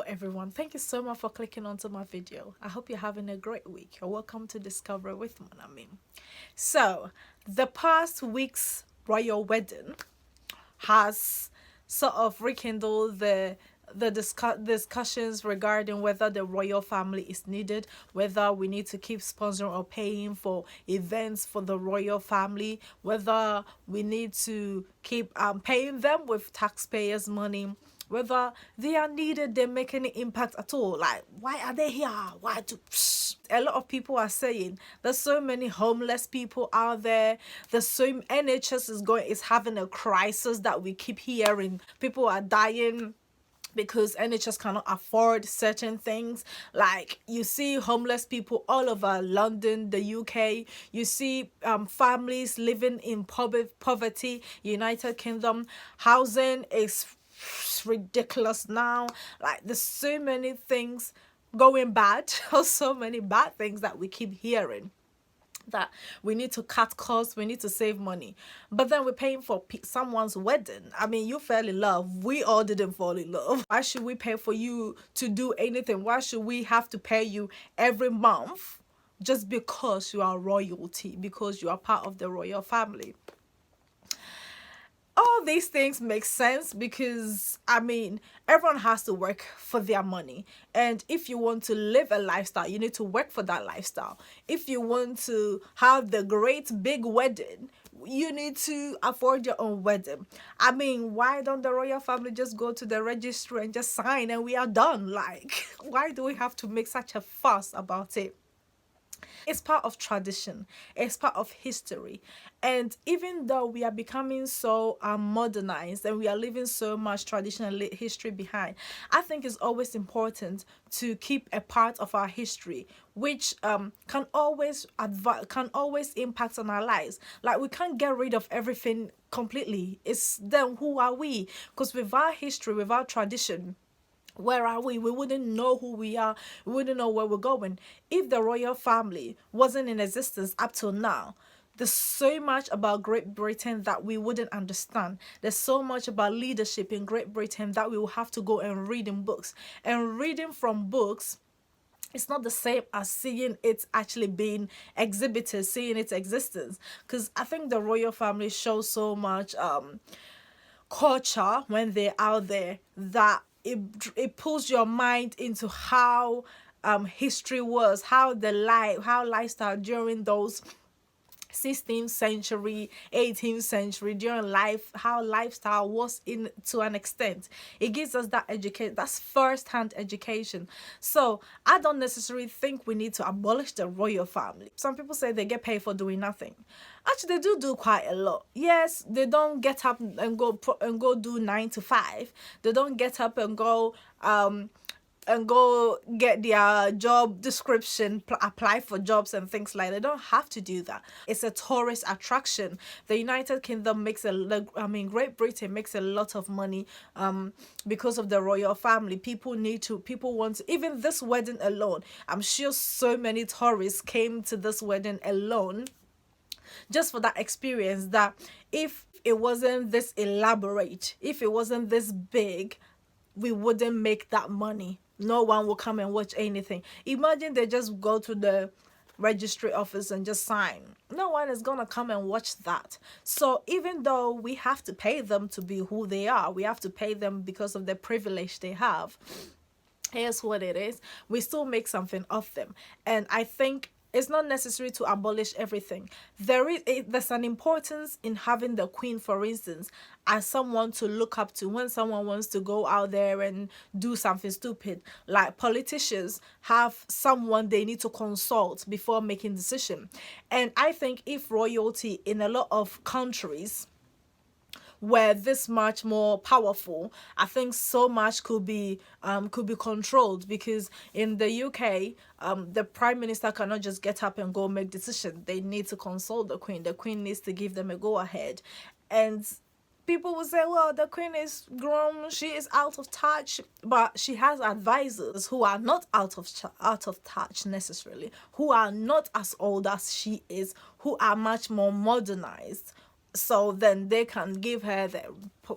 everyone, thank you so much for clicking onto my video. I hope you're having a great week. You're welcome to Discover with Monarch. So the past week's royal wedding has sort of rekindled the discussions regarding whether the royal family is needed, whether we need to keep sponsoring or paying for events for the royal family, whether we need to keep paying them with taxpayers' money, whether they are needed, they make any impact at all. Like, why are they here? Why do a lot of people are saying there's so many homeless people out there. There's so NHS is having a crisis that we keep hearing. People are dying because NHS cannot afford certain things. Like, you see homeless people all over London, the UK. You see families living in poverty, United Kingdom. Housing is ridiculous now. Like, there's so many things going bad, or so many bad things that we keep hearing, that we need to cut costs, we need to save money. But then we're paying for someone's wedding. I mean, you fell in love. We all didn't fall in love. Why should we pay for you to do anything? Why should we have to pay you every month just because you are royalty, because you are part of the royal family? All these things make sense because, I mean, everyone has to work for their money. And if you want to live a lifestyle, you need to work for that lifestyle. If you want to have the great big wedding, you need to afford your own wedding. I mean, why don't the royal family just go to the registry and just sign and we are done? Like, why do we have to make such a fuss about it? It's part of tradition, it's part of history. And even though we are becoming so modernized and we are leaving so much traditional history behind, I think it's always important to keep a part of our history which can always impact on our lives. Like, we can't get rid of everything completely. It's then, who are we? Because without history, without tradition, where are we? We wouldn't know who we are. We wouldn't know where we're going. If the royal family wasn't in existence up till now, there's so much about Great Britain that we wouldn't understand. There's so much about leadership in Great Britain that we will have to go and read in books. And reading from books, it's not the same as seeing it actually being exhibited, seeing its existence. Because I think the royal family shows so much culture when they're out there that it pulls your mind into how history was, how lifestyle during those 16th century, 18th century, during life, how lifestyle was in to an extent. It gives us that education, that's first-hand education. So I don't necessarily think we need to abolish the royal family. Some people say they get paid for doing nothing. Actually, they do quite a lot. Yes, they don't get up and go do 9 to 5. They don't get up and go get their job description, apply for jobs and things like that. They don't have to do that. It's a tourist attraction. The United Kingdom Great Britain makes a lot of money because of the royal family. People want to, even this wedding alone, I'm sure so many tourists came to this wedding alone just for that experience. That if it wasn't this elaborate, if it wasn't this big, we wouldn't make that money. No one will come and watch anything. Imagine they just go to the registry office and just sign. No one is gonna come and watch that. So even though we have to pay them to be who they are, we have to pay them because of the privilege they have, here's what it is: we still make something of them. And I think it's not necessary to abolish everything. There's an importance in having the Queen, for instance, as someone to look up to when someone wants to go out there and do something stupid. Like, politicians have someone they need to consult before making decision. And I think if royalty in a lot of countries were this much more powerful, I think so much could be controlled. Because in the UK, the Prime Minister cannot just get up and go make decisions. They need to consult the Queen. The Queen needs to give them a go ahead. And people will say, well, the Queen is grown, she is out of touch, but she has advisors who are not out of touch necessarily, who are not as old as she is, who are much more modernized. so then they can give her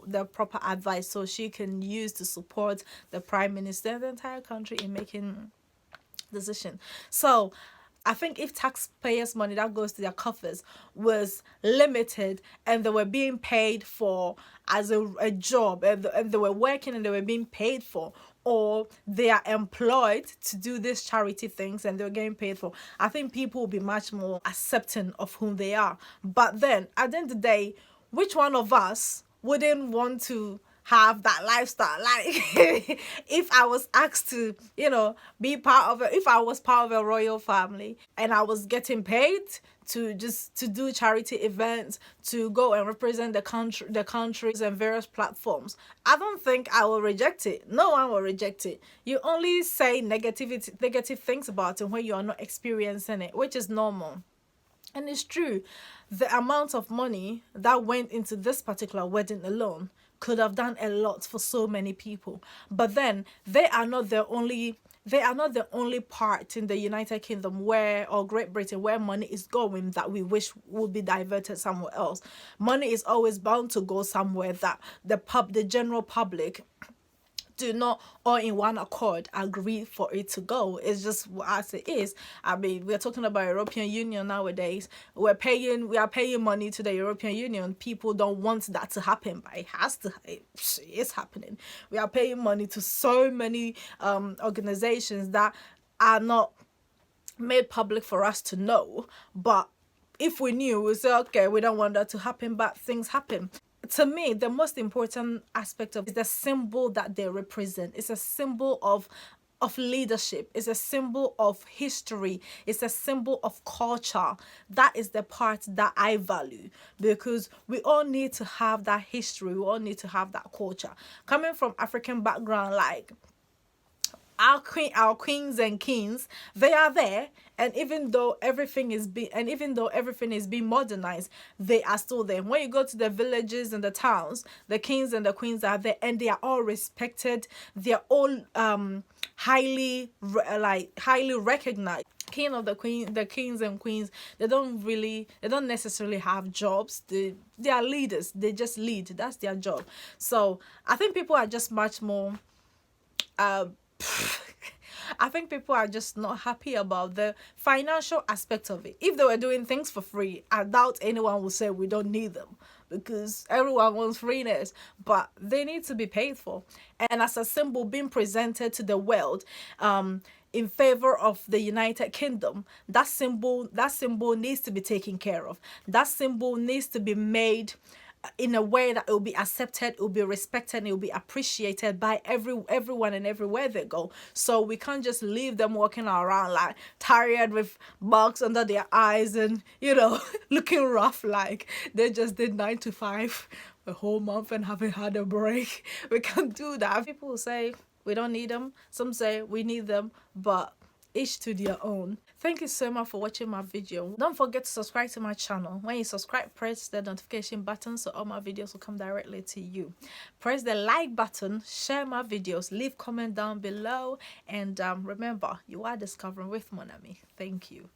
the proper advice so she can use to support the prime minister and the entire country in making decision. So I think if taxpayers' money that goes to their coffers was limited and they were being paid for as a job, and they were working and they were being paid for, or they are employed to do these charity things and they're getting paid for, I think people will be much more accepting of whom they are. But then at the end of the day, which one of us wouldn't want to have that lifestyle? Like, if I was asked to, be part of it, if I was part of a royal family and I was getting paid to just to do charity events, to go and represent the countries and various platforms, I don't think I will reject it. No one will reject it. You only say negative things about it when you are not experiencing it, which is normal. And it's true, the amount of money that went into this particular wedding alone could have done a lot for so many people. But then they are not the only part in the United Kingdom or Great Britain where money is going that we wish would be diverted somewhere else. Money is always bound to go somewhere that the general public do not all in one accord agree for it to go. It's just as it is. I mean, we're talking about European Union nowadays. We are paying money to the European Union. People don't want that to happen, but it is happening. We are paying money to so many organizations that are not made public for us to know, but if we knew, we say, okay, we don't want that to happen, but things happen. To me, the most important aspect of is the symbol that they represent. It's a symbol of leadership. It's a symbol of history. It's a symbol of culture. That is the part that I value, because we all need to have that history. We all need to have that culture. Coming from African background, like our queens and kings, they are there, and even though everything is being modernized, they are still there. When you go to the villages and the towns, the kings and the queens are there, and they are all respected. They are all highly recognized. The kings and queens, they don't necessarily have jobs. They are leaders. They just lead. That's their job. So I think people are just much more I think people are just not happy about the financial aspect of it. If they were doing things for free, I doubt anyone would say we don't need them, because everyone wants freeness, but they need to be paid for. And as a symbol being presented to the world, in favor of the United Kingdom, that symbol needs to be taken care of. That symbol needs to be made in a way that it will be accepted, it will be respected, and it will be appreciated by everyone and everywhere they go. So we can't just leave them walking around like tired with marks under their eyes and looking rough, like they just did 9 to 5 a whole month and haven't had a break. We can't do that. People will say we don't need them. Some say we need them, but each to their own. Thank you so much for watching my video. Don't forget to subscribe to my channel. When you subscribe, press the notification button so all my videos will come directly to you. Press the like button, share my videos, leave comment down below, and remember, you are discovering with Monami. Thank you.